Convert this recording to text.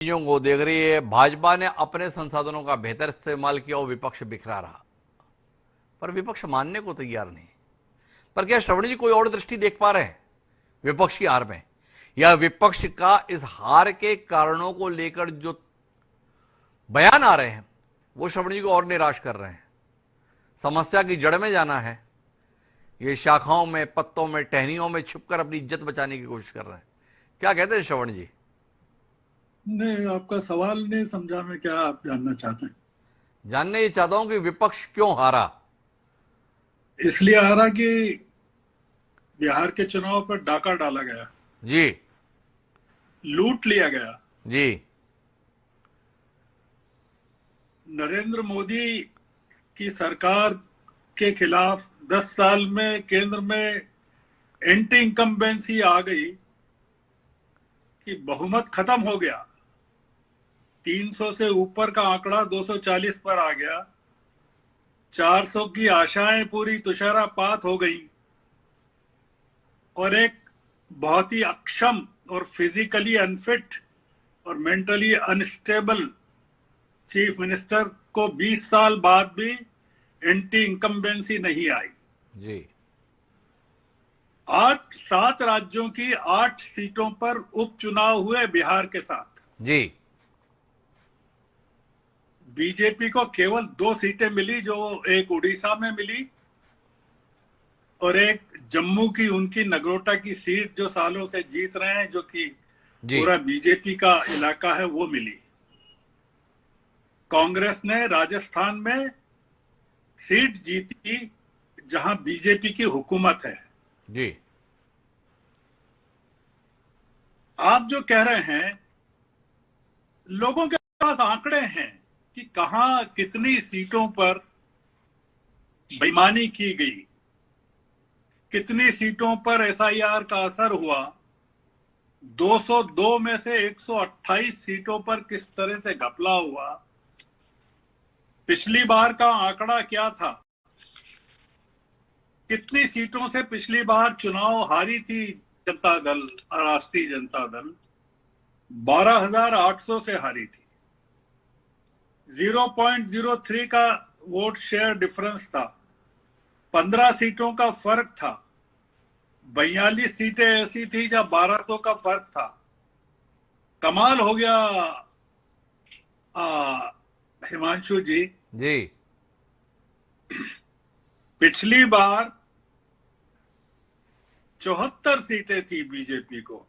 चीजों को देख रही है। भाजपा ने अपने संसाधनों का बेहतर इस्तेमाल किया और विपक्ष बिखरा रहा, पर विपक्ष मानने को तैयार नहीं। पर क्या श्रवण जी कोई और दृष्टि देख पा रहे हैं विपक्ष की हार में, या विपक्ष का इस हार के कारणों को लेकर जो बयान आ रहे हैं वो श्रवण जी को और निराश कर रहे हैं? समस्या की जड़ में जाना है, ये शाखाओं में, पत्तों में, टहनियों में छुपकर अपनी इज्जत बचाने की कोशिश कर रहे हैं। क्या कहते हैं श्रवण जी? नहीं, आपका सवाल नहीं समझा मैं, क्या आप जानना चाहते हैं? जानने ये चाहता हूं कि विपक्ष क्यों हारा। इसलिए आ रहा कि बिहार के चुनाव पर डाका डाला गया, जी लूट लिया गया। जी नरेंद्र मोदी की सरकार के खिलाफ 10 साल में केंद्र में एंटी इनकम्बेंसी आ गई कि बहुमत खत्म हो गया। 300 से ऊपर का आंकड़ा 240 पर आ गया। 400 की आशाएं पूरी तुषारापात हो गई और एक बहुत ही अक्षम और फिजिकली अनफिट और मेंटली अनस्टेबल चीफ मिनिस्टर को 20 साल बाद भी एंटी इनकम्बेंसी नहीं आई। जी 7 राज्यों की 8 सीटों पर उपचुनाव हुए बिहार के साथ। जी बीजेपी को केवल 2 सीटें मिली, जो एक उड़ीसा में मिली और एक जम्मू की उनकी नगरोटा की सीट जो सालों से जीत रहे हैं, जो कि जी पूरा बीजेपी का इलाका है, वो मिली। कांग्रेस ने राजस्थान में सीट जीती जहां बीजेपी की हुकूमत है। जी आप जो कह रहे हैं, लोगों के पास आंकड़े हैं कि कहां कितनी सीटों पर बेईमानी की गई, कितनी सीटों पर एसआईआर का असर हुआ। 202 में से 128 सीटों पर किस तरह से घपला हुआ। पिछली बार का आंकड़ा क्या था, कितनी सीटों से पिछली बार चुनाव हारी थी जनता दल, राष्ट्रीय जनता दल? 12,800 से हारी थी। 0.03 का वोट शेयर डिफरेंस था। 15 सीटों का फर्क था। 42 सीटें ऐसी थी जहां 1200 का फर्क था। कमाल हो गया हिमांशु जी। जी पिछली बार 74 सीटें थी बीजेपी को,